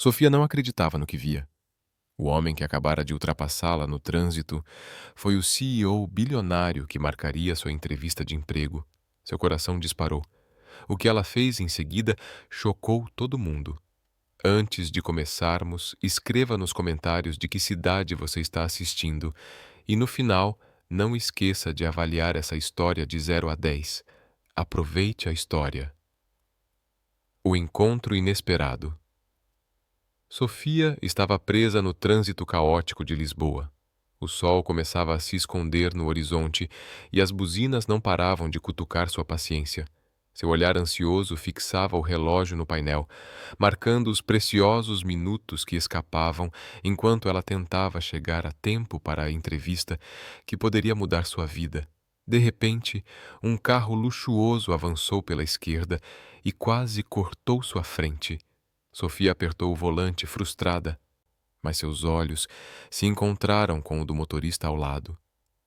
Sofia não acreditava no que via. O homem que acabara de ultrapassá-la no trânsito foi o CEO bilionário que marcaria sua entrevista de emprego. Seu coração disparou. O que ela fez em seguida chocou todo mundo. Antes de começarmos, escreva nos comentários de que cidade você está assistindo e no final, não esqueça de avaliar essa história de 0 a 10. Aproveite a história. O encontro inesperado. Sofia estava presa no trânsito caótico de Lisboa. O sol começava a se esconder no horizonte e as buzinas não paravam de cutucar sua paciência. Seu olhar ansioso fixava o relógio no painel, marcando os preciosos minutos que escapavam enquanto ela tentava chegar a tempo para a entrevista que poderia mudar sua vida. De repente, um carro luxuoso avançou pela esquerda e quase cortou sua frente. Sofia apertou o volante frustrada, mas seus olhos se encontraram com o do motorista ao lado.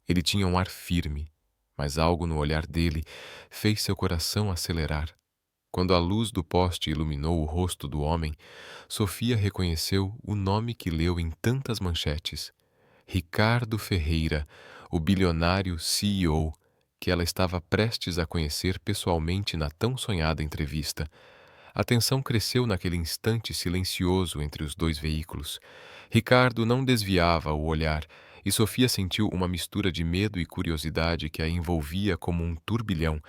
Ele tinha um ar firme, mas algo no olhar dele fez seu coração acelerar. Quando a luz do poste iluminou o rosto do homem, Sofia reconheceu o nome que leu em tantas manchetes: Ricardo Ferreira, o bilionário CEO, que ela estava prestes a conhecer pessoalmente na tão sonhada entrevista. A tensão cresceu naquele instante silencioso entre os dois veículos. Ricardo não desviava o olhar, e Sofia sentiu uma mistura de medo e curiosidade que a envolvia como um turbilhão.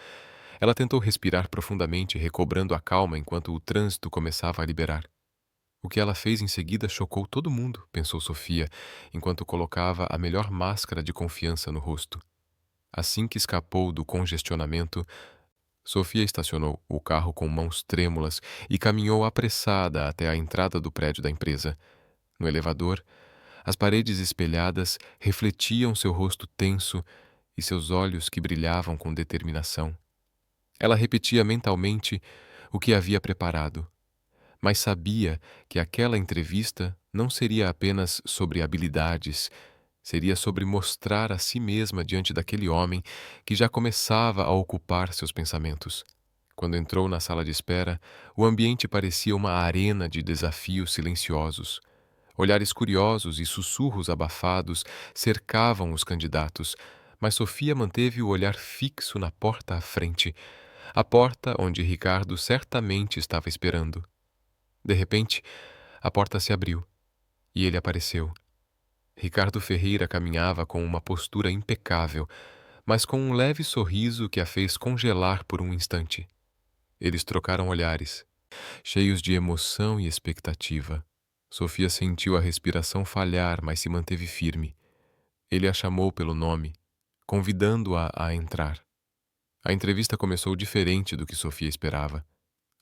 Ela tentou respirar profundamente, recobrando a calma enquanto o trânsito começava a liberar. O que ela fez em seguida chocou todo mundo, pensou Sofia, enquanto colocava a melhor máscara de confiança no rosto. Assim que escapou do congestionamento, Sofia estacionou o carro com mãos trêmulas e caminhou apressada até a entrada do prédio da empresa. No elevador, as paredes espelhadas refletiam seu rosto tenso e seus olhos que brilhavam com determinação. Ela repetia mentalmente o que havia preparado, mas sabia que aquela entrevista não seria apenas sobre habilidades, seria sobre mostrar a si mesma diante daquele homem que já começava a ocupar seus pensamentos. Quando entrou na sala de espera, o ambiente parecia uma arena de desafios silenciosos. Olhares curiosos e sussurros abafados cercavam os candidatos, mas Sofia manteve o olhar fixo na porta à frente, a porta onde Ricardo certamente estava esperando. De repente, a porta se abriu e ele apareceu. Ricardo Ferreira caminhava com uma postura impecável, mas com um leve sorriso que a fez congelar por um instante. Eles trocaram olhares, cheios de emoção e expectativa. Sofia sentiu a respiração falhar, mas se manteve firme. Ele a chamou pelo nome, convidando-a a entrar. A entrevista começou diferente do que Sofia esperava.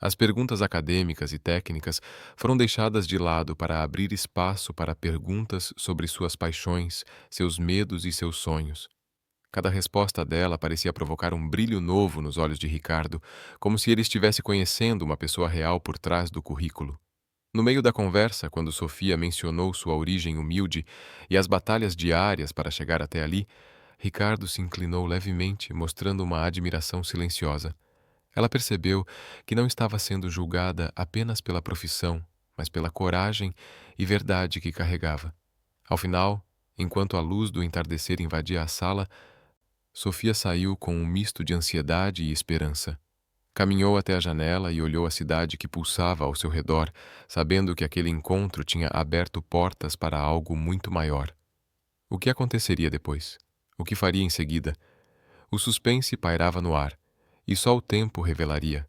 As perguntas acadêmicas e técnicas foram deixadas de lado para abrir espaço para perguntas sobre suas paixões, seus medos e seus sonhos. Cada resposta dela parecia provocar um brilho novo nos olhos de Ricardo, como se ele estivesse conhecendo uma pessoa real por trás do currículo. No meio da conversa, quando Sofia mencionou sua origem humilde e as batalhas diárias para chegar até ali, Ricardo se inclinou levemente, mostrando uma admiração silenciosa. Ela percebeu que não estava sendo julgada apenas pela profissão, mas pela coragem e verdade que carregava. Ao final, enquanto a luz do entardecer invadia a sala, Sofia saiu com um misto de ansiedade e esperança. Caminhou até a janela e olhou a cidade que pulsava ao seu redor, sabendo que aquele encontro tinha aberto portas para algo muito maior. O que aconteceria depois? O que faria em seguida? O suspense pairava no ar, e só o tempo revelaria.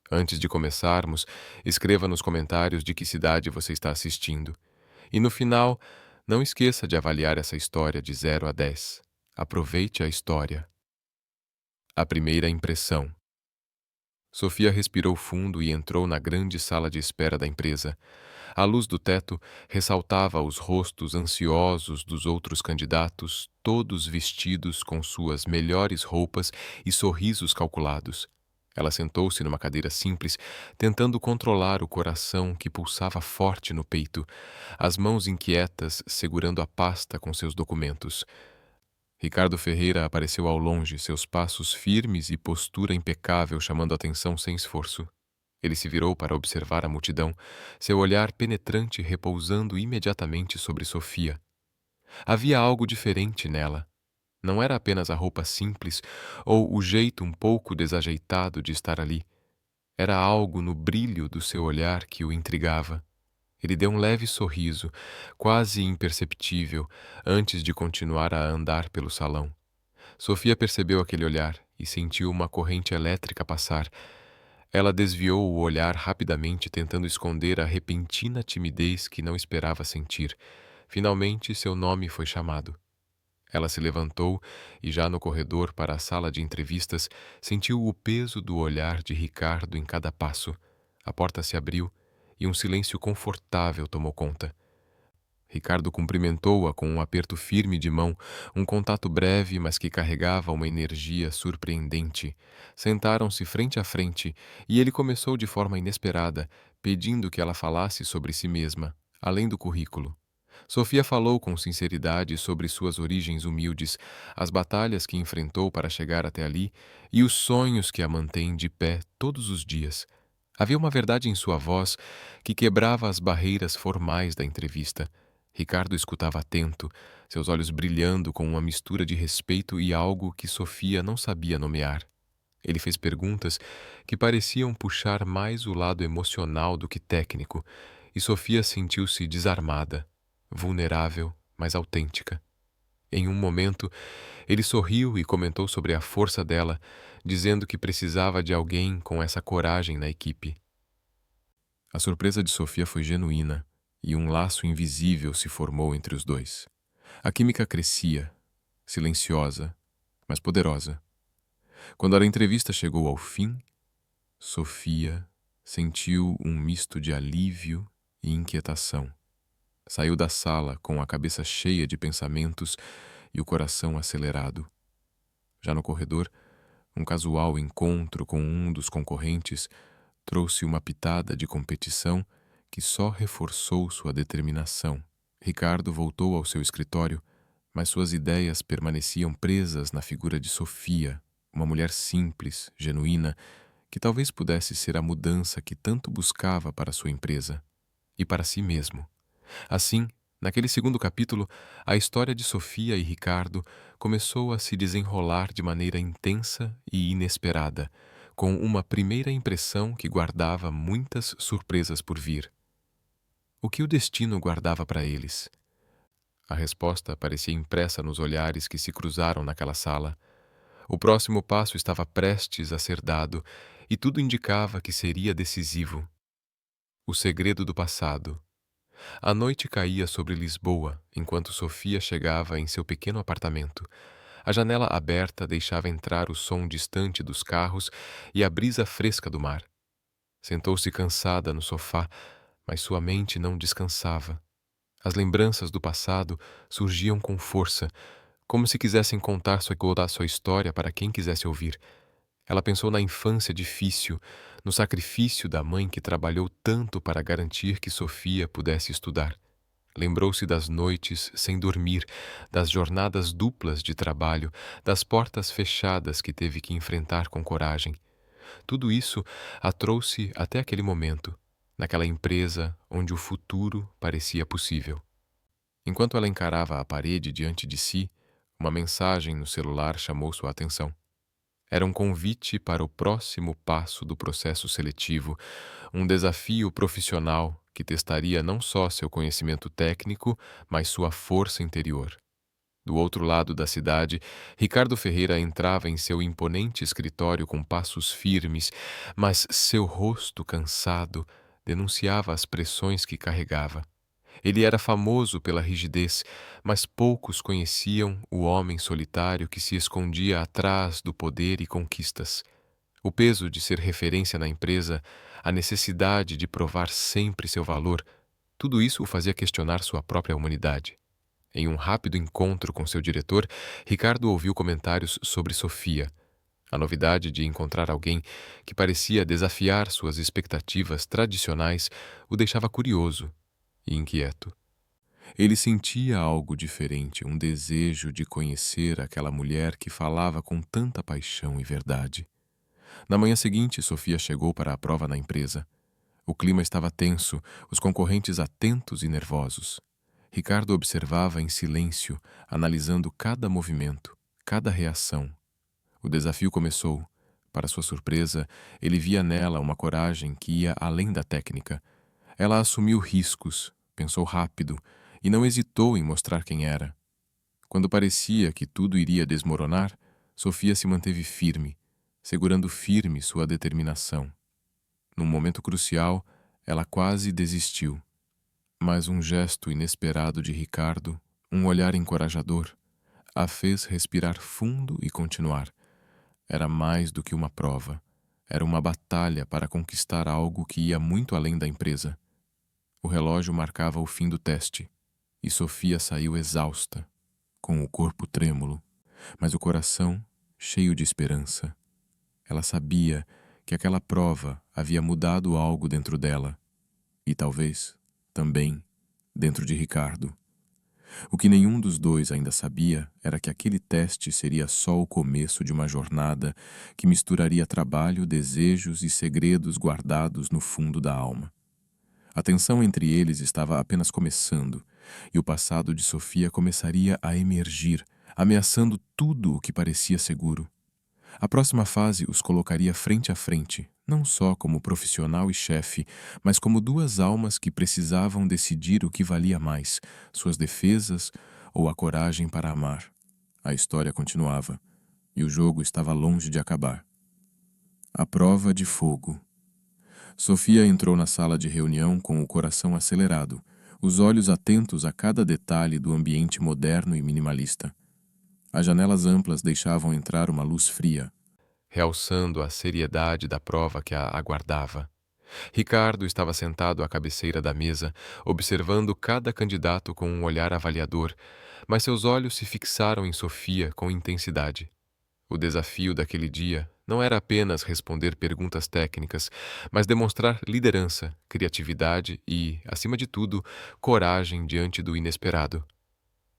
Antes de começarmos, escreva nos comentários de que cidade você está assistindo. E no final, não esqueça de avaliar essa história de 0 a 10. Aproveite a história. A primeira impressão. Sofia respirou fundo e entrou na grande sala de espera da empresa. A luz do teto ressaltava os rostos ansiosos dos outros candidatos, todos vestidos com suas melhores roupas e sorrisos calculados. Ela sentou-se numa cadeira simples, tentando controlar o coração que pulsava forte no peito, as mãos inquietas segurando a pasta com seus documentos. Ricardo Ferreira apareceu ao longe, seus passos firmes e postura impecável chamando a atenção sem esforço. Ele se virou para observar a multidão, seu olhar penetrante repousando imediatamente sobre Sofia. Havia algo diferente nela. Não era apenas a roupa simples ou o jeito um pouco desajeitado de estar ali. Era algo no brilho do seu olhar que o intrigava. Ele deu um leve sorriso, quase imperceptível, antes de continuar a andar pelo salão. Sofia percebeu aquele olhar e sentiu uma corrente elétrica passar. Ela desviou o olhar rapidamente, tentando esconder a repentina timidez que não esperava sentir. Finalmente, seu nome foi chamado. Ela se levantou e, já no corredor para a sala de entrevistas, sentiu o peso do olhar de Ricardo em cada passo. A porta se abriu e um silêncio confortável tomou conta. Ricardo cumprimentou-a com um aperto firme de mão, um contato breve, mas que carregava uma energia surpreendente. Sentaram-se frente a frente e ele começou de forma inesperada, pedindo que ela falasse sobre si mesma, além do currículo. Sofia falou com sinceridade sobre suas origens humildes, as batalhas que enfrentou para chegar até ali e os sonhos que a mantêm de pé todos os dias. Havia uma verdade em sua voz que quebrava as barreiras formais da entrevista. Ricardo escutava atento, seus olhos brilhando com uma mistura de respeito e algo que Sofia não sabia nomear. Ele fez perguntas que pareciam puxar mais o lado emocional do que técnico, e Sofia sentiu-se desarmada, vulnerável, mas autêntica. Em um momento, ele sorriu e comentou sobre a força dela, dizendo que precisava de alguém com essa coragem na equipe. A surpresa de Sofia foi genuína, e um laço invisível se formou entre os dois. A química crescia, silenciosa, mas poderosa. Quando a entrevista chegou ao fim, Sofia sentiu um misto de alívio e inquietação. Saiu da sala com a cabeça cheia de pensamentos e o coração acelerado. Já no corredor, um casual encontro com um dos concorrentes trouxe uma pitada de competição que só reforçou sua determinação. Ricardo voltou ao seu escritório, mas suas ideias permaneciam presas na figura de Sofia, uma mulher simples, genuína, que talvez pudesse ser a mudança que tanto buscava para sua empresa e para si mesmo. Assim, naquele segundo capítulo, a história de Sofia e Ricardo começou a se desenrolar de maneira intensa e inesperada, com uma primeira impressão que guardava muitas surpresas por vir. O que o destino guardava para eles? A resposta parecia impressa nos olhares que se cruzaram naquela sala. O próximo passo estava prestes a ser dado, e tudo indicava que seria decisivo. O segredo do passado. A noite caía sobre Lisboa, enquanto Sofia chegava em seu pequeno apartamento. A janela aberta deixava entrar o som distante dos carros e a brisa fresca do mar. Sentou-se cansada no sofá, mas sua mente não descansava. As lembranças do passado surgiam com força, como se quisessem contar sua história para quem quisesse ouvir. Ela pensou na infância difícil, no sacrifício da mãe que trabalhou tanto para garantir que Sofia pudesse estudar. Lembrou-se das noites sem dormir, das jornadas duplas de trabalho, das portas fechadas que teve que enfrentar com coragem. Tudo isso a trouxe até aquele momento, naquela empresa onde o futuro parecia possível. Enquanto ela encarava a parede diante de si, uma mensagem no celular chamou sua atenção. Era um convite para o próximo passo do processo seletivo, um desafio profissional que testaria não só seu conhecimento técnico, mas sua força interior. Do outro lado da cidade, Ricardo Ferreira entrava em seu imponente escritório com passos firmes, mas seu rosto cansado denunciava as pressões que carregava. Ele era famoso pela rigidez, mas poucos conheciam o homem solitário que se escondia atrás do poder e conquistas. O peso de ser referência na empresa, a necessidade de provar sempre seu valor, tudo isso o fazia questionar sua própria humanidade. Em um rápido encontro com seu diretor, Ricardo ouviu comentários sobre Sofia. A novidade de encontrar alguém que parecia desafiar suas expectativas tradicionais o deixava curioso e inquieto. Ele sentia algo diferente, um desejo de conhecer aquela mulher que falava com tanta paixão e verdade. Na manhã seguinte, Sofia chegou para a prova na empresa. O clima estava tenso, os concorrentes atentos e nervosos. Ricardo observava em silêncio, analisando cada movimento, cada reação. O desafio começou. Para sua surpresa, ele via nela uma coragem que ia além da técnica. Ela assumiu riscos, pensou rápido e não hesitou em mostrar quem era. Quando parecia que tudo iria desmoronar, Sofia se manteve firme, segurando firme sua determinação. Num momento crucial, ela quase desistiu. Mas um gesto inesperado de Ricardo, um olhar encorajador, a fez respirar fundo e continuar. Era mais do que uma prova. Era uma batalha para conquistar algo que ia muito além da empresa. O relógio marcava o fim do teste, e Sofia saiu exausta, com o corpo trêmulo, mas o coração cheio de esperança. Ela sabia que aquela prova havia mudado algo dentro dela, e talvez, também, dentro de Ricardo. O que nenhum dos dois ainda sabia era que aquele teste seria só o começo de uma jornada que misturaria trabalho, desejos e segredos guardados no fundo da alma. A tensão entre eles estava apenas começando, e o passado de Sofia começaria a emergir, ameaçando tudo o que parecia seguro. A próxima fase os colocaria frente a frente, não só como profissional e chefe, mas como duas almas que precisavam decidir o que valia mais, suas defesas ou a coragem para amar. A história continuava, e o jogo estava longe de acabar. A prova de fogo. Sofia entrou na sala de reunião com o coração acelerado, os olhos atentos a cada detalhe do ambiente moderno e minimalista. As janelas amplas deixavam entrar uma luz fria, realçando a seriedade da prova que a aguardava. Ricardo estava sentado à cabeceira da mesa, observando cada candidato com um olhar avaliador, mas seus olhos se fixaram em Sofia com intensidade. O desafio daquele dia não era apenas responder perguntas técnicas, mas demonstrar liderança, criatividade e, acima de tudo, coragem diante do inesperado.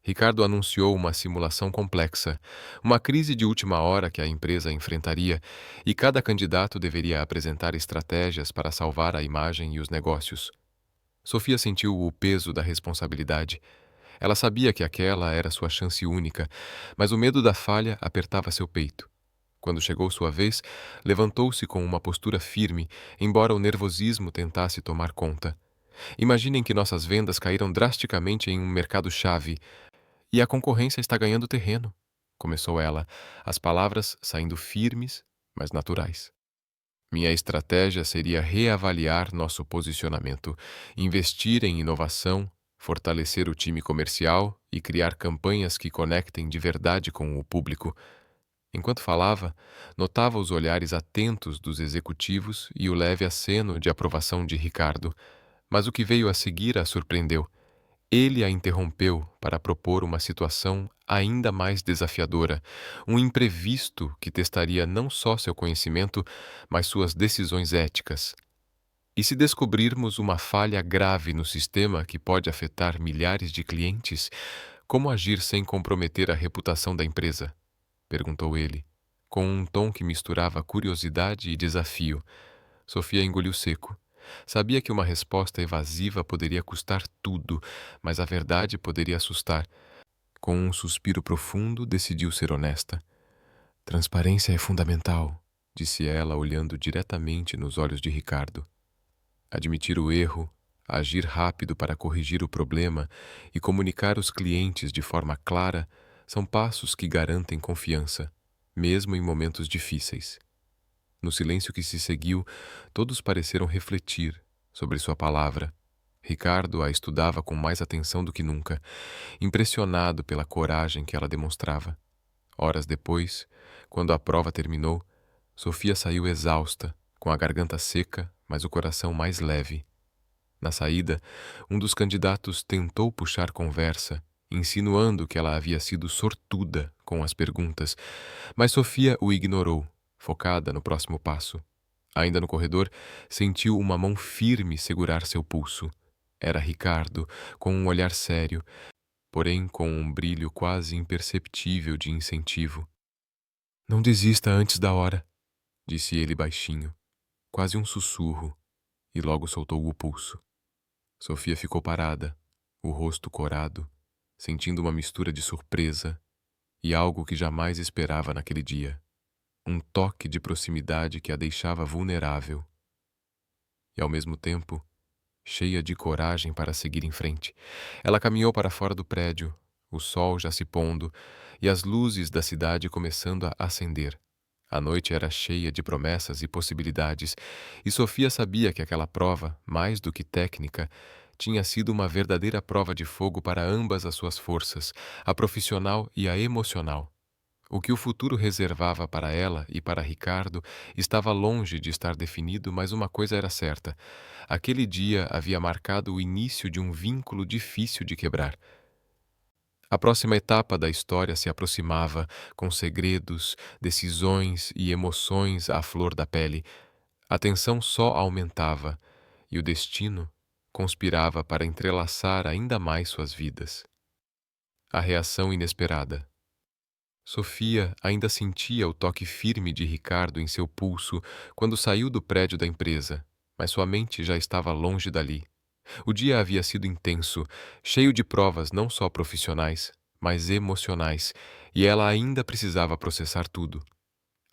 Ricardo anunciou uma simulação complexa, uma crise de última hora que a empresa enfrentaria, e cada candidato deveria apresentar estratégias para salvar a imagem e os negócios. Sofia sentiu o peso da responsabilidade. Ela sabia que aquela era sua chance única, mas o medo da falha apertava seu peito. Quando chegou sua vez, levantou-se com uma postura firme, embora o nervosismo tentasse tomar conta. Imaginem que nossas vendas caíram drasticamente em um mercado-chave e a concorrência está ganhando terreno, começou ela, as palavras saindo firmes, mas naturais. Minha estratégia seria reavaliar nosso posicionamento, investir em inovação, fortalecer o time comercial e criar campanhas que conectem de verdade com o público. Enquanto falava, notava os olhares atentos dos executivos e o leve aceno de aprovação de Ricardo, mas o que veio a seguir a surpreendeu. Ele a interrompeu para propor uma situação ainda mais desafiadora, um imprevisto que testaria não só seu conhecimento, mas suas decisões éticas. E se descobrirmos uma falha grave no sistema que pode afetar milhares de clientes, como agir sem comprometer a reputação da empresa? Perguntou ele, com um tom que misturava curiosidade e desafio. Sofia engoliu seco. Sabia que uma resposta evasiva poderia custar tudo, mas a verdade poderia assustar. Com um suspiro profundo, decidiu ser honesta. Transparência é fundamental, disse ela, olhando diretamente nos olhos de Ricardo. Admitir o erro, agir rápido para corrigir o problema e comunicar aos clientes de forma clara são passos que garantem confiança, mesmo em momentos difíceis. No silêncio que se seguiu, todos pareceram refletir sobre sua palavra. Ricardo a estudava com mais atenção do que nunca, impressionado pela coragem que ela demonstrava. Horas depois, quando a prova terminou, Sofia saiu exausta, com a garganta seca, mas o coração mais leve. Na saída, um dos candidatos tentou puxar conversa, insinuando que ela havia sido sortuda com as perguntas, mas Sofia o ignorou, focada no próximo passo. Ainda no corredor, sentiu uma mão firme segurar seu pulso. Era Ricardo, com um olhar sério, porém com um brilho quase imperceptível de incentivo. Não desista antes da hora, disse ele baixinho, quase um sussurro, e logo soltou o pulso. Sofia ficou parada, o rosto corado, sentindo uma mistura de surpresa e algo que jamais esperava naquele dia. Um toque de proximidade que a deixava vulnerável e, ao mesmo tempo, cheia de coragem para seguir em frente. Ela caminhou para fora do prédio, o sol já se pondo e as luzes da cidade começando a acender. A noite era cheia de promessas e possibilidades, e Sofia sabia que aquela prova, mais do que técnica, tinha sido uma verdadeira prova de fogo para ambas as suas forças, a profissional e a emocional. O que o futuro reservava para ela e para Ricardo estava longe de estar definido, mas uma coisa era certa: aquele dia havia marcado o início de um vínculo difícil de quebrar. A próxima etapa da história se aproximava, com segredos, decisões e emoções à flor da pele. A tensão só aumentava e o destino conspirava para entrelaçar ainda mais suas vidas. A reação inesperada. Sofia ainda sentia o toque firme de Ricardo em seu pulso quando saiu do prédio da empresa, mas sua mente já estava longe dali. O dia havia sido intenso, cheio de provas não só profissionais, mas emocionais, e ela ainda precisava processar tudo.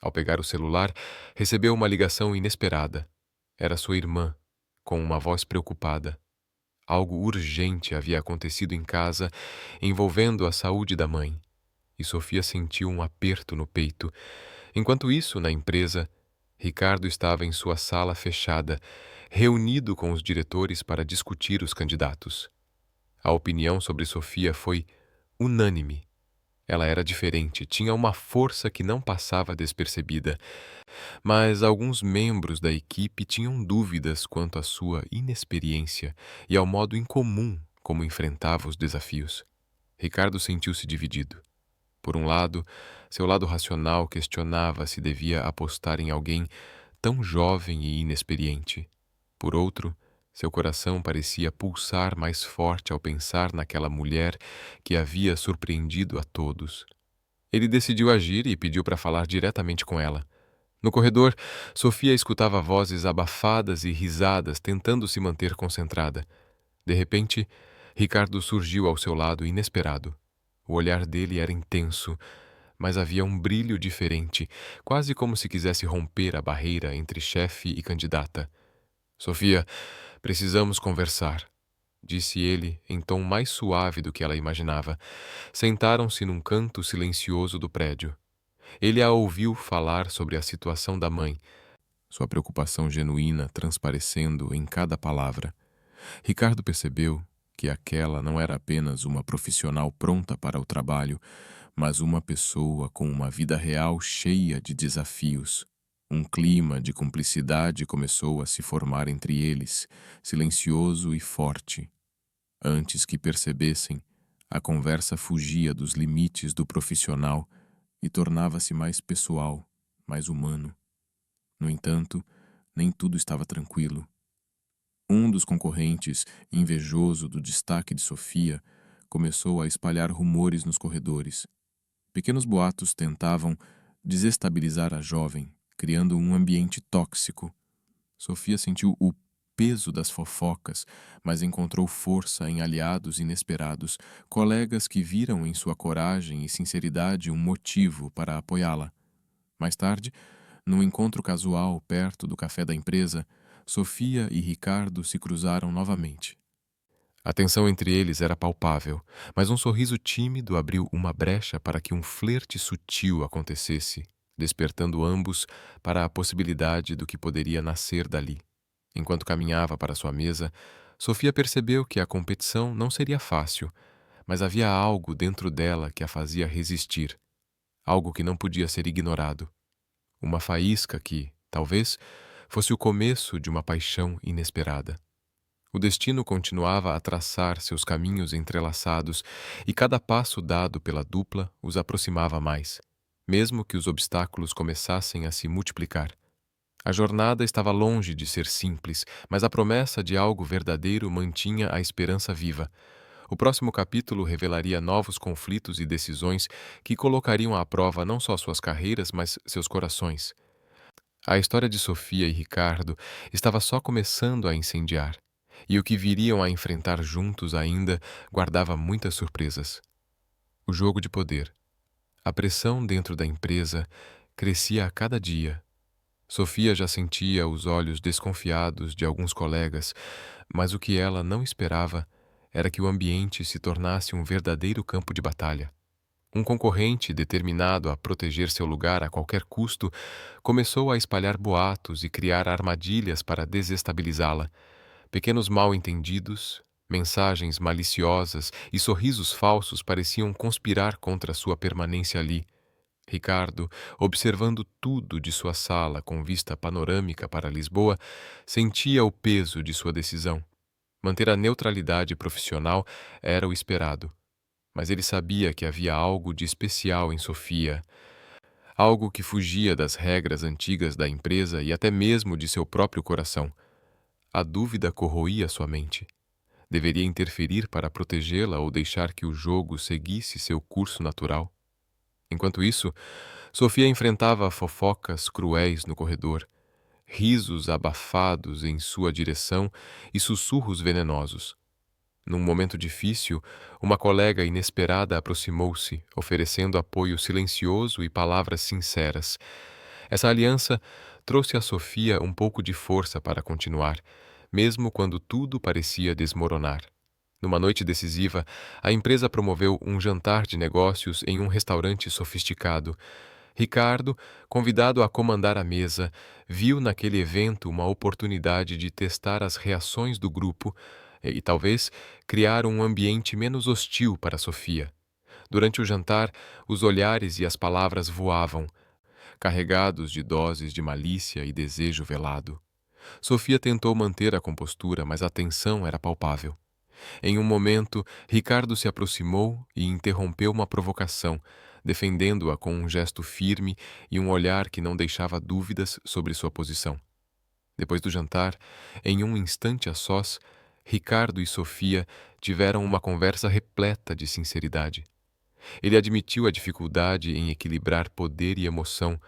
Ao pegar o celular, recebeu uma ligação inesperada. Era sua irmã, com uma voz preocupada. Algo urgente havia acontecido em casa, envolvendo a saúde da mãe, e Sofia sentiu um aperto no peito. Enquanto isso, na empresa, Ricardo estava em sua sala fechada, reunido com os diretores para discutir os candidatos. A opinião sobre Sofia foi unânime. Ela era diferente, tinha uma força que não passava despercebida, mas alguns membros da equipe tinham dúvidas quanto à sua inexperiência e ao modo incomum como enfrentava os desafios. Ricardo sentiu-se dividido. Por um lado, seu lado racional questionava se devia apostar em alguém tão jovem e inexperiente. Por outro, seu coração parecia pulsar mais forte ao pensar naquela mulher que havia surpreendido a todos. Ele decidiu agir e pediu para falar diretamente com ela. No corredor, Sofia escutava vozes abafadas e risadas tentando se manter concentrada. De repente, Ricardo surgiu ao seu lado inesperado. O olhar dele era intenso, mas havia um brilho diferente, quase como se quisesse romper a barreira entre chefe e candidata. Sofia, precisamos conversar, disse ele em tom mais suave do que ela imaginava. Sentaram-se num canto silencioso do prédio. Ele a ouviu falar sobre a situação da mãe, sua preocupação genuína transparecendo em cada palavra. Ricardo percebeu que aquela não era apenas uma profissional pronta para o trabalho, mas uma pessoa com uma vida real cheia de desafios. Um clima de cumplicidade começou a se formar entre eles, silencioso e forte. Antes que percebessem, a conversa fugia dos limites do profissional e tornava-se mais pessoal, mais humano. No entanto, nem tudo estava tranquilo. Um dos concorrentes, invejoso do destaque de Sofia, começou a espalhar rumores nos corredores. Pequenos boatos tentavam desestabilizar a jovem, criando um ambiente tóxico. Sofia sentiu o peso das fofocas, mas encontrou força em aliados inesperados, colegas que viram em sua coragem e sinceridade um motivo para apoiá-la. Mais tarde, num encontro casual perto do café da empresa, Sofia e Ricardo se cruzaram novamente. A tensão entre eles era palpável, mas um sorriso tímido abriu uma brecha para que um flerte sutil acontecesse, despertando ambos para a possibilidade do que poderia nascer dali. Enquanto caminhava para sua mesa, Sofia percebeu que a competição não seria fácil, mas havia algo dentro dela que a fazia resistir, algo que não podia ser ignorado. Uma faísca que, talvez, fosse o começo de uma paixão inesperada. O destino continuava a traçar seus caminhos entrelaçados e cada passo dado pela dupla os aproximava mais, mesmo que os obstáculos começassem a se multiplicar. A jornada estava longe de ser simples, mas a promessa de algo verdadeiro mantinha a esperança viva. O próximo capítulo revelaria novos conflitos e decisões que colocariam à prova não só suas carreiras, mas seus corações. A história de Sofia e Ricardo estava só começando a incendiar, e o que viriam a enfrentar juntos ainda guardava muitas surpresas. O jogo de poder. A pressão dentro da empresa crescia a cada dia. Sofia já sentia os olhos desconfiados de alguns colegas, mas o que ela não esperava era que o ambiente se tornasse um verdadeiro campo de batalha. Um concorrente, determinado a proteger seu lugar a qualquer custo, começou a espalhar boatos e criar armadilhas para desestabilizá-la. Pequenos mal-entendidos, mensagens maliciosas e sorrisos falsos pareciam conspirar contra sua permanência ali. Ricardo, observando tudo de sua sala com vista panorâmica para Lisboa, sentia o peso de sua decisão. Manter a neutralidade profissional era o esperado, mas ele sabia que havia algo de especial em Sofia, algo que fugia das regras antigas da empresa e até mesmo de seu próprio coração. A dúvida corroía sua mente. Deveria interferir para protegê-la ou deixar que o jogo seguisse seu curso natural? Enquanto isso, Sofia enfrentava fofocas cruéis no corredor, risos abafados em sua direção e sussurros venenosos. Num momento difícil, uma colega inesperada aproximou-se, oferecendo apoio silencioso e palavras sinceras. Essa aliança trouxe a Sofia um pouco de força para continuar, mesmo quando tudo parecia desmoronar. Numa noite decisiva, a empresa promoveu um jantar de negócios em um restaurante sofisticado. Ricardo, convidado a comandar a mesa, viu naquele evento uma oportunidade de testar as reações do grupo e talvez criar um ambiente menos hostil para Sofia. Durante o jantar, os olhares e as palavras voavam, carregados de doses de malícia e desejo velado. Sofia tentou manter a compostura, mas a tensão era palpável. Em um momento, Ricardo se aproximou e interrompeu uma provocação, defendendo-a com um gesto firme e um olhar que não deixava dúvidas sobre sua posição. Depois do jantar, em um instante a sós, Ricardo e Sofia tiveram uma conversa repleta de sinceridade. Ele admitiu a dificuldade em equilibrar poder e emoção,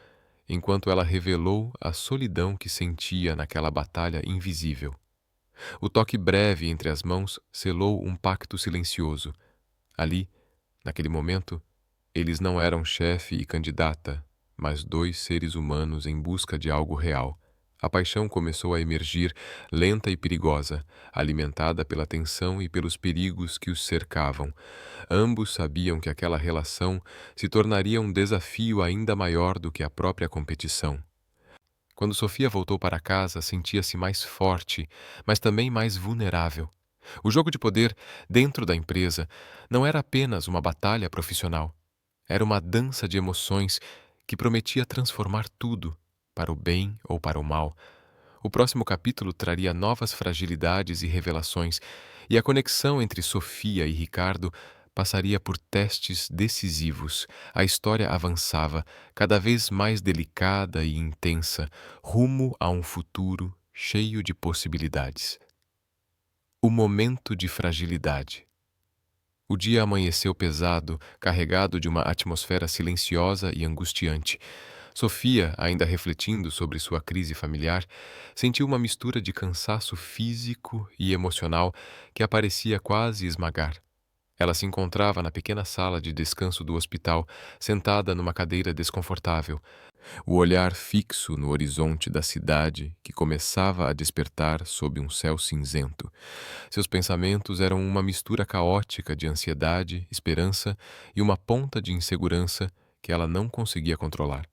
enquanto ela revelou a solidão que sentia naquela batalha invisível. O toque breve entre as mãos selou um pacto silencioso. Ali, naquele momento, eles não eram chefe e candidata, mas dois seres humanos em busca de algo real. A paixão começou a emergir, lenta e perigosa, alimentada pela tensão e pelos perigos que os cercavam. Ambos sabiam que aquela relação se tornaria um desafio ainda maior do que a própria competição. Quando Sofia voltou para casa, sentia-se mais forte, mas também mais vulnerável. O jogo de poder dentro da empresa não era apenas uma batalha profissional. Era uma dança de emoções que prometia transformar tudo, para o bem ou para o mal. O próximo capítulo traria novas fragilidades e revelações, e a conexão entre Sofia e Ricardo passaria por testes decisivos. A história avançava, cada vez mais delicada e intensa, rumo a um futuro cheio de possibilidades. O momento de fragilidade. O dia amanheceu pesado, carregado de uma atmosfera silenciosa e angustiante. Sofia, ainda refletindo sobre sua crise familiar, sentiu uma mistura de cansaço físico e emocional que a parecia quase esmagar. Ela se encontrava na pequena sala de descanso do hospital, sentada numa cadeira desconfortável, o olhar fixo no horizonte da cidade que começava a despertar sob um céu cinzento. Seus pensamentos eram uma mistura caótica de ansiedade, esperança e uma ponta de insegurança que ela não conseguia controlar.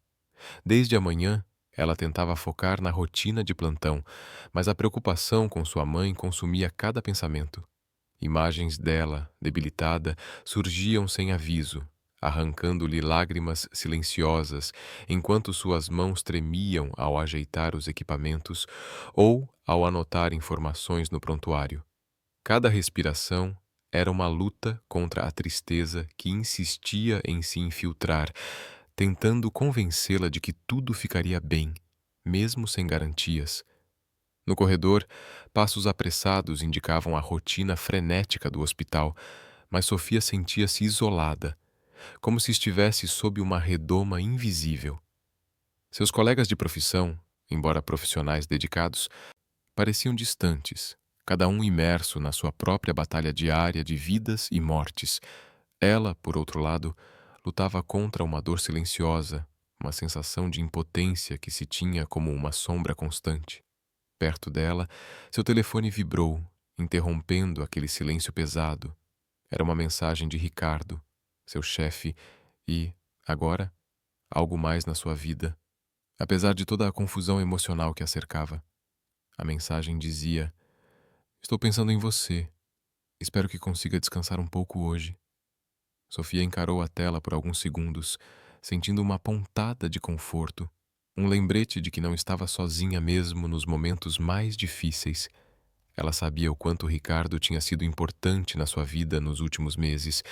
Desde a manhã, ela tentava focar na rotina de plantão, mas a preocupação com sua mãe consumia cada pensamento. Imagens dela, debilitada, surgiam sem aviso, arrancando-lhe lágrimas silenciosas, enquanto suas mãos tremiam ao ajeitar os equipamentos ou ao anotar informações no prontuário. Cada respiração era uma luta contra a tristeza que insistia em se infiltrar, tentando convencê-la de que tudo ficaria bem, mesmo sem garantias. No corredor, passos apressados indicavam a rotina frenética do hospital, mas Sofia sentia-se isolada, como se estivesse sob uma redoma invisível. Seus colegas de profissão, embora profissionais dedicados, pareciam distantes, cada um imerso na sua própria batalha diária de vidas e mortes. Ela, por outro lado, lutava contra uma dor silenciosa, uma sensação de impotência que se tinha como uma sombra constante. Perto dela, seu telefone vibrou, interrompendo aquele silêncio pesado. Era uma mensagem de Ricardo, seu chefe, e, agora, algo mais na sua vida, apesar de toda a confusão emocional que a cercava. A mensagem dizia: Estou pensando em você. Espero que consiga descansar um pouco hoje. Sofia encarou a tela por alguns segundos, sentindo uma pontada de conforto, um lembrete de que não estava sozinha mesmo nos momentos mais difíceis. Ela sabia o quanto Ricardo tinha sido importante na sua vida nos últimos meses.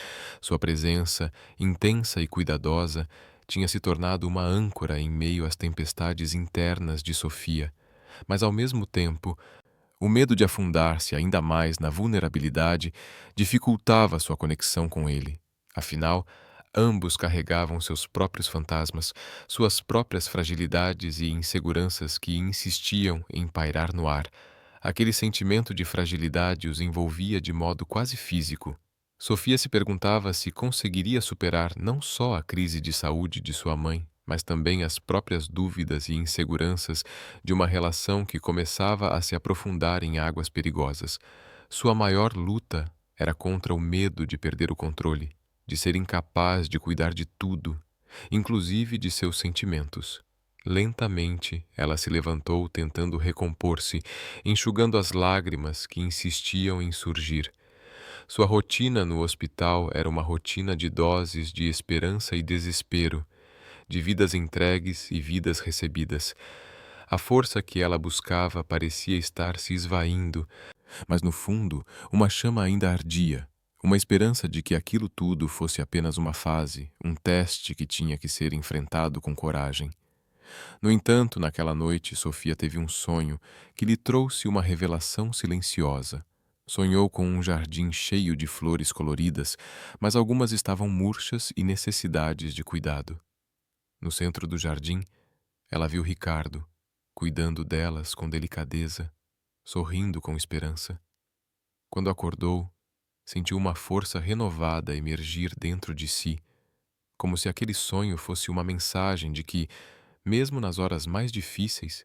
Sua presença, intensa e cuidadosa, tinha se tornado uma âncora em meio às tempestades internas de Sofia. Mas, ao mesmo tempo, o medo de afundar-se ainda mais na vulnerabilidade dificultava sua conexão com ele. Afinal, ambos carregavam seus próprios fantasmas, suas próprias fragilidades e inseguranças que insistiam em pairar no ar. Aquele sentimento de fragilidade os envolvia de modo quase físico. Sofia se perguntava se conseguiria superar não só a crise de saúde de sua mãe, mas também as próprias dúvidas e inseguranças de uma relação que começava a se aprofundar em águas perigosas. Sua maior luta era contra o medo de perder o controle, de ser incapaz de cuidar de tudo, inclusive de seus sentimentos. Lentamente, ela se levantou tentando recompor-se, enxugando as lágrimas que insistiam em surgir. Sua rotina no hospital era uma rotina de doses de esperança e desespero, de vidas entregues e vidas recebidas. A força que ela buscava parecia estar se esvaindo, mas no fundo, uma chama ainda ardia, uma esperança de que aquilo tudo fosse apenas uma fase, um teste que tinha que ser enfrentado com coragem. No entanto, naquela noite, Sofia teve um sonho que lhe trouxe uma revelação silenciosa. Sonhou com um jardim cheio de flores coloridas, mas algumas estavam murchas e necessidades de cuidado. No centro do jardim, ela viu Ricardo, cuidando delas com delicadeza, sorrindo com esperança. Quando acordou, sentiu uma força renovada emergir dentro de si, como se aquele sonho fosse uma mensagem de que, mesmo nas horas mais difíceis,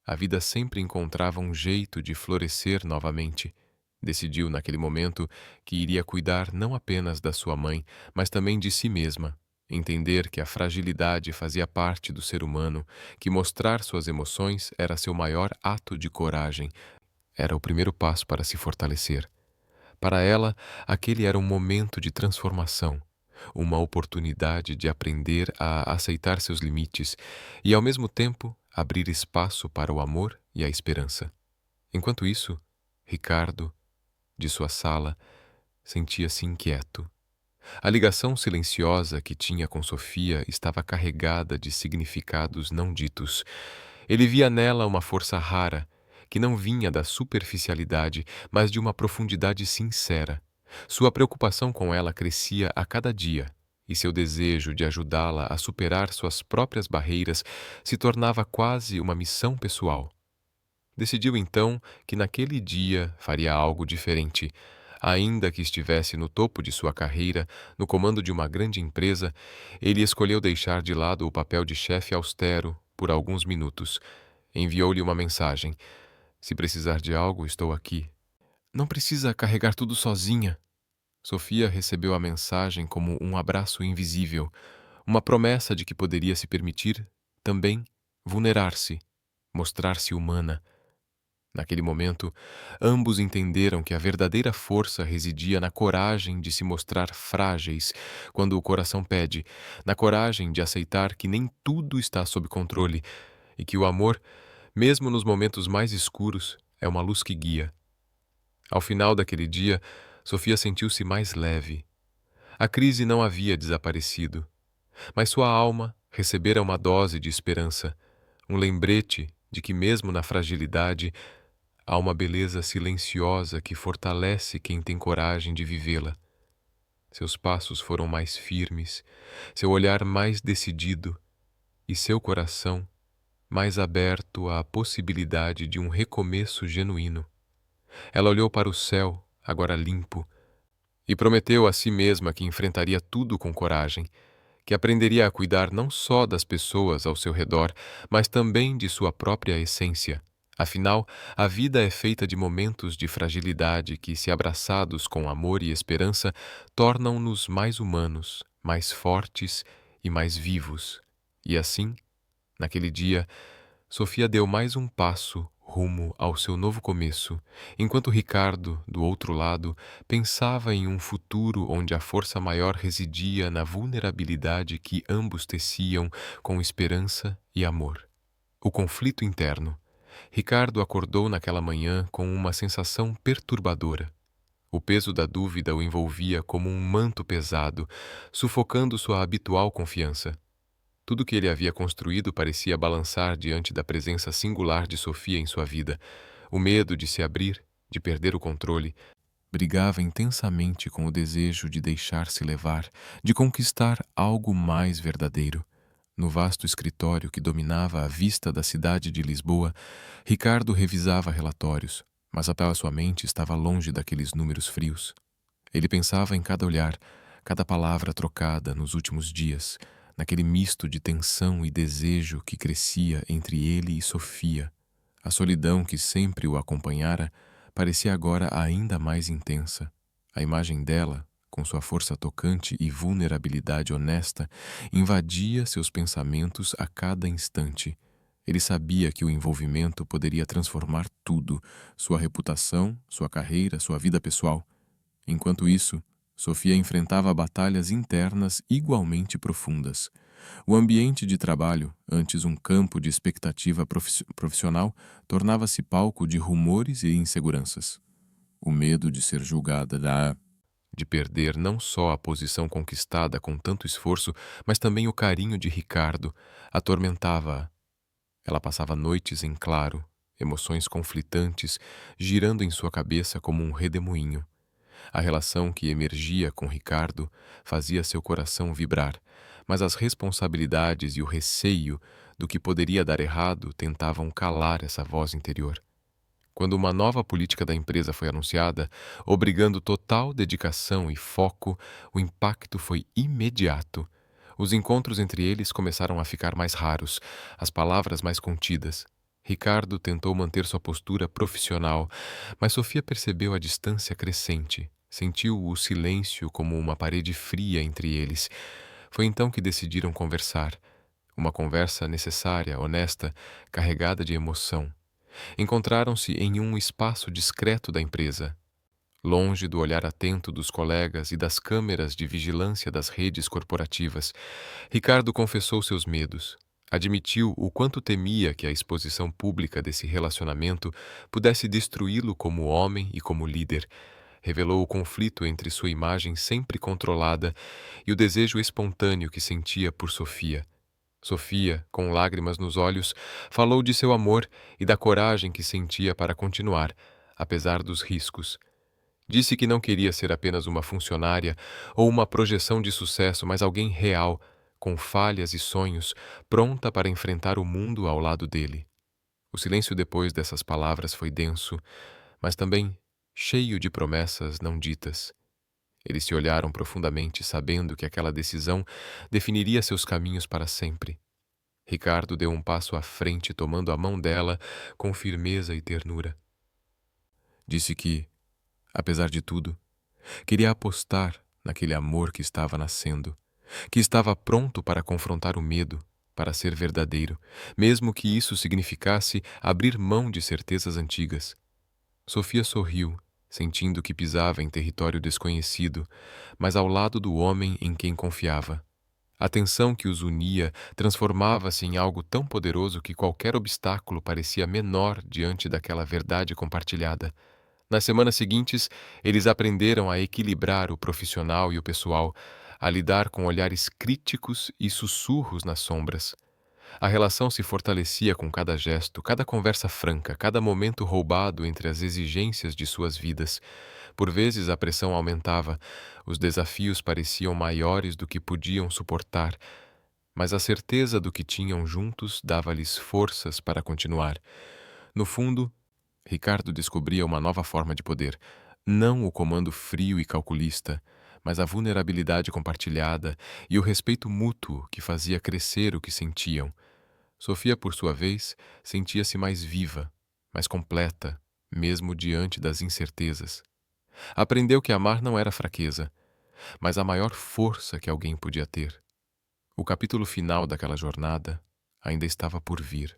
a vida sempre encontrava um jeito de florescer novamente. Decidiu naquele momento que iria cuidar não apenas da sua mãe, mas também de si mesma. Entender que a fragilidade fazia parte do ser humano, que mostrar suas emoções era seu maior ato de coragem. Era o primeiro passo para se fortalecer. Para ela, aquele era um momento de transformação, uma oportunidade de aprender a aceitar seus limites e, ao mesmo tempo, abrir espaço para o amor e a esperança. Enquanto isso, Ricardo, de sua sala, sentia-se inquieto. A ligação silenciosa que tinha com Sofia estava carregada de significados não ditos. Ele via nela uma força rara, que não vinha da superficialidade, mas de uma profundidade sincera. Sua preocupação com ela crescia a cada dia, e seu desejo de ajudá-la a superar suas próprias barreiras se tornava quase uma missão pessoal. Decidiu então que naquele dia faria algo diferente. Ainda que estivesse no topo de sua carreira, no comando de uma grande empresa, ele escolheu deixar de lado o papel de chefe austero por alguns minutos. Enviou-lhe uma mensagem: Se precisar de algo, estou aqui. Não precisa carregar tudo sozinha. Sofia recebeu a mensagem como um abraço invisível, uma promessa de que poderia se permitir, também, vulnerar-se, mostrar-se humana. Naquele momento, ambos entenderam que a verdadeira força residia na coragem de se mostrar frágeis quando o coração pede, na coragem de aceitar que nem tudo está sob controle e que o amor, mesmo nos momentos mais escuros, é uma luz que guia. Ao final daquele dia, Sofia sentiu-se mais leve. A crise não havia desaparecido, mas sua alma recebera uma dose de esperança, um lembrete de que mesmo na fragilidade há uma beleza silenciosa que fortalece quem tem coragem de vivê-la. Seus passos foram mais firmes, seu olhar mais decidido e seu coração mais aberto à possibilidade de um recomeço genuíno. Ela olhou para o céu, agora limpo, e prometeu a si mesma que enfrentaria tudo com coragem, que aprenderia a cuidar não só das pessoas ao seu redor, mas também de sua própria essência. Afinal, a vida é feita de momentos de fragilidade que, se abraçados com amor e esperança, tornam-nos mais humanos, mais fortes e mais vivos. E assim, naquele dia, Sofia deu mais um passo rumo ao seu novo começo, enquanto Ricardo, do outro lado, pensava em um futuro onde a força maior residia na vulnerabilidade que ambos teciam com esperança e amor. O conflito interno. Ricardo acordou naquela manhã com uma sensação perturbadora. O peso da dúvida o envolvia como um manto pesado, sufocando sua habitual confiança. Tudo que ele havia construído parecia balançar diante da presença singular de Sofia em sua vida. O medo de se abrir, de perder o controle, brigava intensamente com o desejo de deixar-se levar, de conquistar algo mais verdadeiro. No vasto escritório que dominava a vista da cidade de Lisboa, Ricardo revisava relatórios, mas a sua mente estava longe daqueles números frios. Ele pensava em cada olhar, cada palavra trocada nos últimos dias, naquele misto de tensão e desejo que crescia entre ele e Sofia. A solidão que sempre o acompanhara parecia agora ainda mais intensa. A imagem dela, com sua força tocante e vulnerabilidade honesta, invadia seus pensamentos a cada instante. Ele sabia que o envolvimento poderia transformar tudo, sua reputação, sua carreira, sua vida pessoal. Enquanto isso, Sofia enfrentava batalhas internas igualmente profundas. O ambiente de trabalho, antes um campo de expectativa profissional, tornava-se palco de rumores e inseguranças. O medo de ser julgada, de perder não só a posição conquistada com tanto esforço, mas também o carinho de Ricardo, atormentava-a. Ela passava noites em claro, emoções conflitantes, girando em sua cabeça como um redemoinho. A relação que emergia com Ricardo fazia seu coração vibrar, mas as responsabilidades e o receio do que poderia dar errado tentavam calar essa voz interior. Quando uma nova política da empresa foi anunciada, obrigando total dedicação e foco, o impacto foi imediato. Os encontros entre eles começaram a ficar mais raros, as palavras mais contidas. Ricardo tentou manter sua postura profissional, mas Sofia percebeu a distância crescente. Sentiu o silêncio como uma parede fria entre eles. Foi então que decidiram conversar. Uma conversa necessária, honesta, carregada de emoção. Encontraram-se em um espaço discreto da empresa, longe do olhar atento dos colegas e das câmeras de vigilância das redes corporativas. Ricardo confessou seus medos. Admitiu o quanto temia que a exposição pública desse relacionamento pudesse destruí-lo como homem e como líder. Revelou o conflito entre sua imagem sempre controlada e o desejo espontâneo que sentia por Sofia. Sofia, com lágrimas nos olhos, falou de seu amor e da coragem que sentia para continuar, apesar dos riscos. Disse que não queria ser apenas uma funcionária ou uma projeção de sucesso, mas alguém real, com falhas e sonhos, pronta para enfrentar o mundo ao lado dele. O silêncio depois dessas palavras foi denso, mas também cheio de promessas não ditas. Eles se olharam profundamente, sabendo que aquela decisão definiria seus caminhos para sempre. Ricardo deu um passo à frente, tomando a mão dela com firmeza e ternura. Disse que, apesar de tudo, queria apostar naquele amor que estava nascendo, que estava pronto para confrontar o medo, para ser verdadeiro, mesmo que isso significasse abrir mão de certezas antigas. Sofia sorriu, sentindo que pisava em território desconhecido, mas ao lado do homem em quem confiava. A tensão que os unia transformava-se em algo tão poderoso que qualquer obstáculo parecia menor diante daquela verdade compartilhada. Nas semanas seguintes, eles aprenderam a equilibrar o profissional e o pessoal, a lidar com olhares críticos e sussurros nas sombras. A relação se fortalecia com cada gesto, cada conversa franca, cada momento roubado entre as exigências de suas vidas. Por vezes a pressão aumentava, os desafios pareciam maiores do que podiam suportar, mas a certeza do que tinham juntos dava-lhes forças para continuar. No fundo, Ricardo descobria uma nova forma de poder, não o comando frio e calculista, mas a vulnerabilidade compartilhada e o respeito mútuo que fazia crescer o que sentiam. Sofia, por sua vez, sentia-se mais viva, mais completa, mesmo diante das incertezas. Aprendeu que amar não era fraqueza, mas a maior força que alguém podia ter. O capítulo final daquela jornada ainda estava por vir,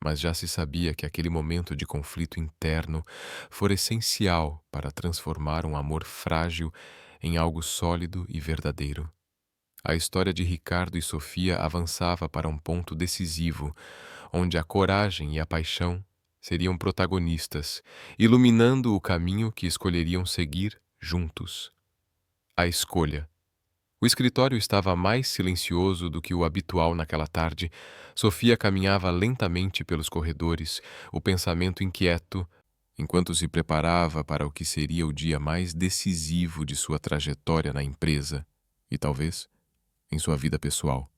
mas já se sabia que aquele momento de conflito interno fora essencial para transformar um amor frágil em algo sólido e verdadeiro. A história de Ricardo e Sofia avançava para um ponto decisivo, onde a coragem e a paixão seriam protagonistas, iluminando o caminho que escolheriam seguir juntos. A escolha. O escritório estava mais silencioso do que o habitual naquela tarde. Sofia caminhava lentamente pelos corredores, o pensamento inquieto, enquanto se preparava para o que seria o dia mais decisivo de sua trajetória na empresa e, talvez, em sua vida pessoal.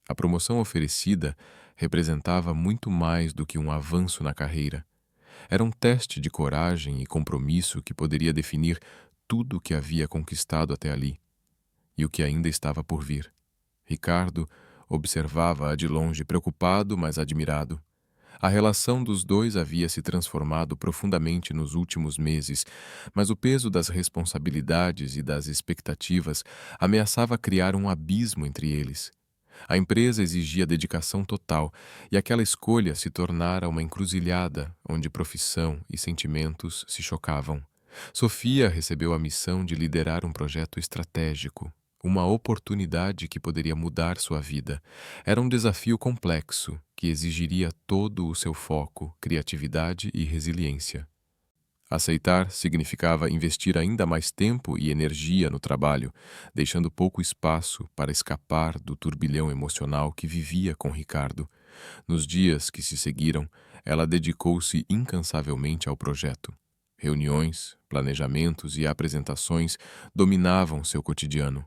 A promoção oferecida representava muito mais do que um avanço na carreira. Era um teste de coragem e compromisso que poderia definir tudo o que havia conquistado até ali e o que ainda estava por vir. Ricardo observava-a de longe, preocupado, mas admirado. A relação dos dois havia se transformado profundamente nos últimos meses, mas o peso das responsabilidades e das expectativas ameaçava criar um abismo entre eles. A empresa exigia dedicação total, e aquela escolha se tornara uma encruzilhada onde profissão e sentimentos se chocavam. Sofia recebeu a missão de liderar um projeto estratégico, uma oportunidade que poderia mudar sua vida. Era um desafio complexo que exigiria todo o seu foco, criatividade e resiliência. Aceitar significava investir ainda mais tempo e energia no trabalho, deixando pouco espaço para escapar do turbilhão emocional que vivia com Ricardo. Nos dias que se seguiram, ela dedicou-se incansavelmente ao projeto. Reuniões, planejamentos e apresentações dominavam seu cotidiano.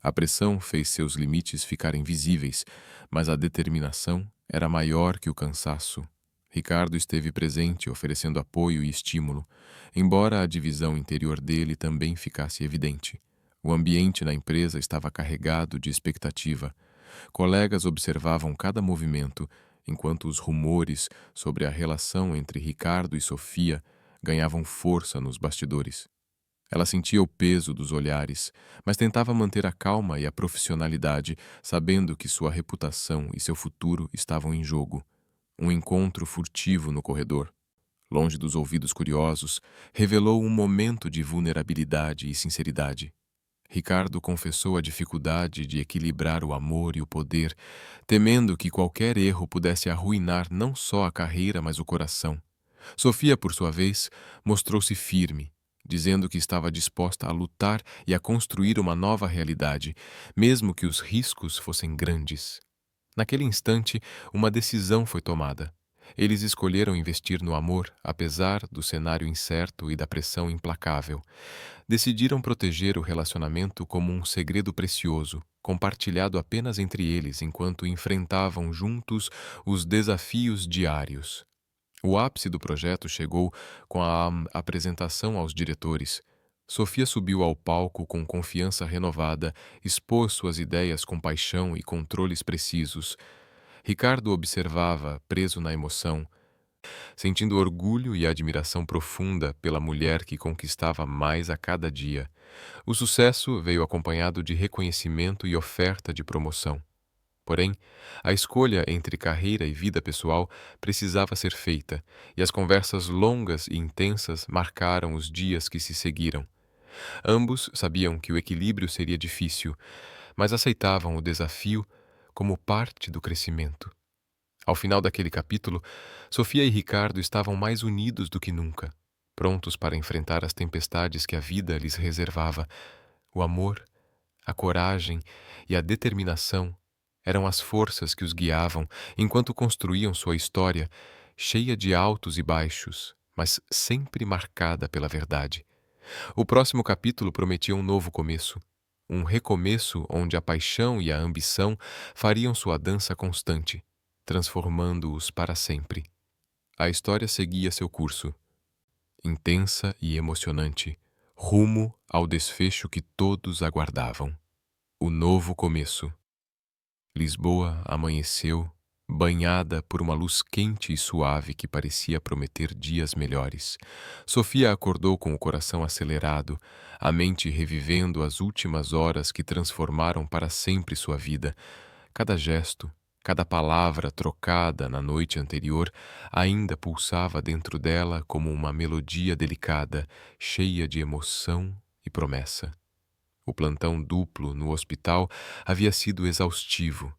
A pressão fez seus limites ficarem visíveis, mas a determinação era maior que o cansaço. Ricardo esteve presente, oferecendo apoio e estímulo, embora a divisão interior dele também ficasse evidente. O ambiente na empresa estava carregado de expectativa. Colegas observavam cada movimento, enquanto os rumores sobre a relação entre Ricardo e Sofia ganhavam força nos bastidores. Ela sentia o peso dos olhares, mas tentava manter a calma e a profissionalidade, sabendo que sua reputação e seu futuro estavam em jogo. Um encontro furtivo no corredor, longe dos ouvidos curiosos, revelou um momento de vulnerabilidade e sinceridade. Ricardo confessou a dificuldade de equilibrar o amor e o poder, temendo que qualquer erro pudesse arruinar não só a carreira, mas o coração. Sofia, por sua vez, mostrou-se firme, dizendo que estava disposta a lutar e a construir uma nova realidade, mesmo que os riscos fossem grandes. Naquele instante, uma decisão foi tomada. Eles escolheram investir no amor, apesar do cenário incerto e da pressão implacável. Decidiram proteger o relacionamento como um segredo precioso, compartilhado apenas entre eles enquanto enfrentavam juntos os desafios diários. O ápice do projeto chegou com a apresentação aos diretores. Sofia subiu ao palco com confiança renovada, expôs suas ideias com paixão e controles precisos. Ricardo observava, preso na emoção, sentindo orgulho e admiração profunda pela mulher que conquistava mais a cada dia. O sucesso veio acompanhado de reconhecimento e oferta de promoção. Porém, a escolha entre carreira e vida pessoal precisava ser feita, e as conversas longas e intensas marcaram os dias que se seguiram. Ambos sabiam que o equilíbrio seria difícil, mas aceitavam o desafio como parte do crescimento. Ao final daquele capítulo, Sofia e Ricardo estavam mais unidos do que nunca, prontos para enfrentar as tempestades que a vida lhes reservava. O amor, a coragem e a determinação eram as forças que os guiavam enquanto construíam sua história, cheia de altos e baixos, mas sempre marcada pela verdade. O próximo capítulo prometia um novo começo. um recomeço onde a paixão e a ambição fariam sua dança constante, transformando-os para sempre. A história seguia seu curso, intensa e emocionante, rumo ao desfecho que todos aguardavam. O novo começo. Lisboa amanheceu, banhada por uma luz quente e suave que parecia prometer dias melhores. Sofia acordou com o coração acelerado, a mente revivendo as últimas horas que transformaram para sempre sua vida. Cada gesto, cada palavra trocada na noite anterior ainda pulsava dentro dela como uma melodia delicada, cheia de emoção e promessa. O plantão duplo no hospital havia sido exaustivo.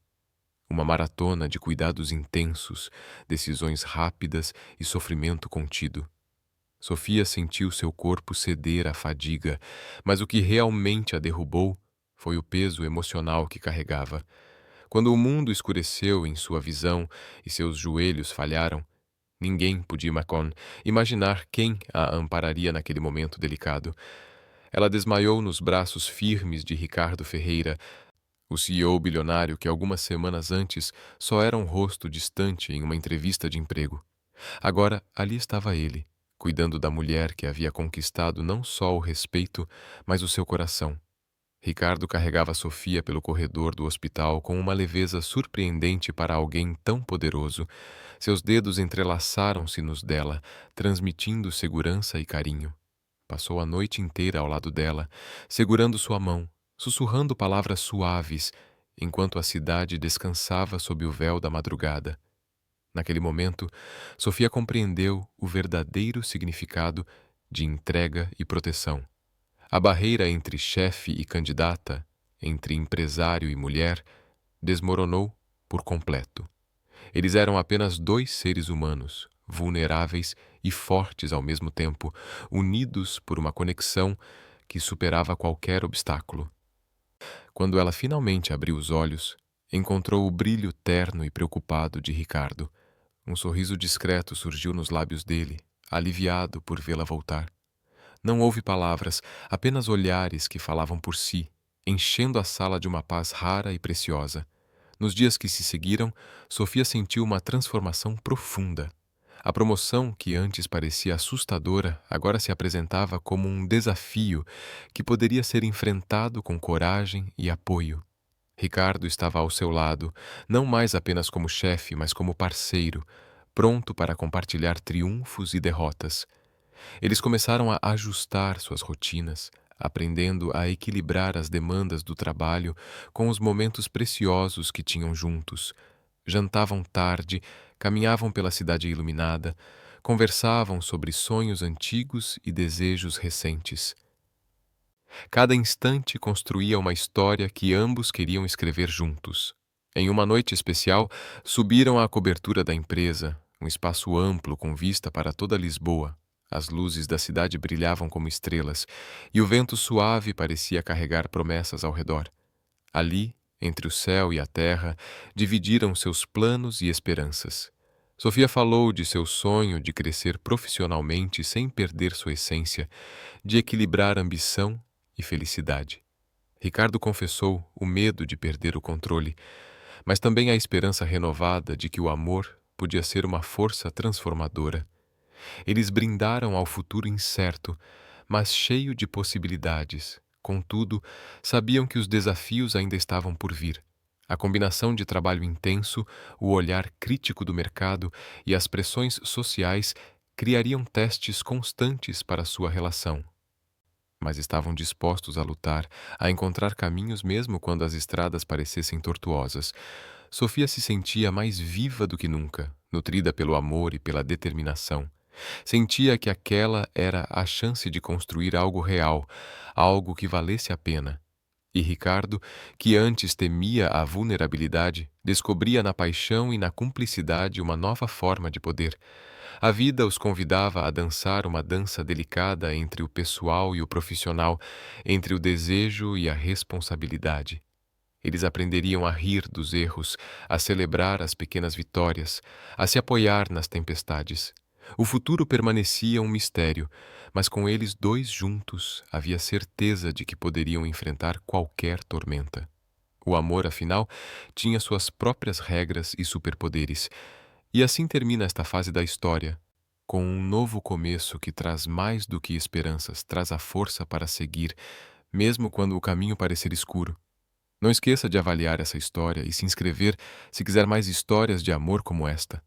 Uma maratona de cuidados intensos, decisões rápidas e sofrimento contido. Sofia sentiu seu corpo ceder à fadiga, mas o que realmente a derrubou foi o peso emocional que carregava. Quando o mundo escureceu em sua visão e seus joelhos falharam, ninguém podia imaginar quem a ampararia naquele momento delicado. Ela desmaiou nos braços firmes de Ricardo Ferreira, o CEO bilionário que algumas semanas antes só era um rosto distante em uma entrevista de emprego. Agora ali estava ele, cuidando da mulher que havia conquistado não só o respeito, mas o seu coração. Ricardo carregava Sofia pelo corredor do hospital com uma leveza surpreendente para alguém tão poderoso. Seus dedos entrelaçaram-se nos dela, transmitindo segurança e carinho. Passou a noite inteira ao lado dela, segurando sua mão, sussurrando palavras suaves, enquanto a cidade descansava sob o véu da madrugada. Naquele momento, Sofia compreendeu o verdadeiro significado de entrega e proteção. A barreira entre chefe e candidata, entre empresário e mulher, desmoronou por completo. Eles eram apenas dois seres humanos, vulneráveis e fortes ao mesmo tempo, unidos por uma conexão que superava qualquer obstáculo. Quando ela finalmente abriu os olhos, encontrou o brilho terno e preocupado de Ricardo. Um sorriso discreto surgiu nos lábios dele, aliviado por vê-la voltar. Não houve palavras, apenas olhares que falavam por si, enchendo a sala de uma paz rara e preciosa. Nos dias que se seguiram, Sofia sentiu uma transformação profunda. A promoção, que antes parecia assustadora, agora se apresentava como um desafio que poderia ser enfrentado com coragem e apoio. Ricardo estava ao seu lado, não mais apenas como chefe, mas como parceiro, pronto para compartilhar triunfos e derrotas. Eles começaram a ajustar suas rotinas, aprendendo a equilibrar as demandas do trabalho com os momentos preciosos que tinham juntos. Jantavam tarde, caminhavam pela cidade iluminada, conversavam sobre sonhos antigos e desejos recentes. Cada instante construía uma história que ambos queriam escrever juntos. Em uma noite especial, subiram à cobertura da empresa, um espaço amplo com vista para toda Lisboa. As luzes da cidade brilhavam como estrelas, e o vento suave parecia carregar promessas ao redor. Ali, entre o céu e a terra, dividiram seus planos e esperanças. Sofia falou de seu sonho de crescer profissionalmente sem perder sua essência, de equilibrar ambição e felicidade. Ricardo confessou o medo de perder o controle, mas também a esperança renovada de que o amor podia ser uma força transformadora. Eles brindaram ao futuro incerto, mas cheio de possibilidades. Contudo, sabiam que os desafios ainda estavam por vir. A combinação de trabalho intenso, o olhar crítico do mercado e as pressões sociais criariam testes constantes para sua relação. Mas estavam dispostos a lutar, a encontrar caminhos mesmo quando as estradas parecessem tortuosas. Sofia se sentia mais viva do que nunca, nutrida pelo amor e pela determinação. Sentia que aquela era a chance de construir algo real, algo que valesse a pena. E Ricardo, que antes temia a vulnerabilidade, descobria na paixão e na cumplicidade uma nova forma de poder. A vida os convidava a dançar uma dança delicada entre o pessoal e o profissional, entre o desejo e a responsabilidade. Eles aprenderiam a rir dos erros, a celebrar as pequenas vitórias, a se apoiar nas tempestades. O futuro permanecia um mistério, mas com eles dois juntos havia certeza de que poderiam enfrentar qualquer tormenta. O amor, afinal, tinha suas próprias regras e superpoderes. E assim termina esta fase da história, com um novo começo que traz mais do que esperanças, traz a força para seguir, mesmo quando o caminho parecer escuro. Não esqueça de avaliar essa história e se inscrever se quiser mais histórias de amor como esta.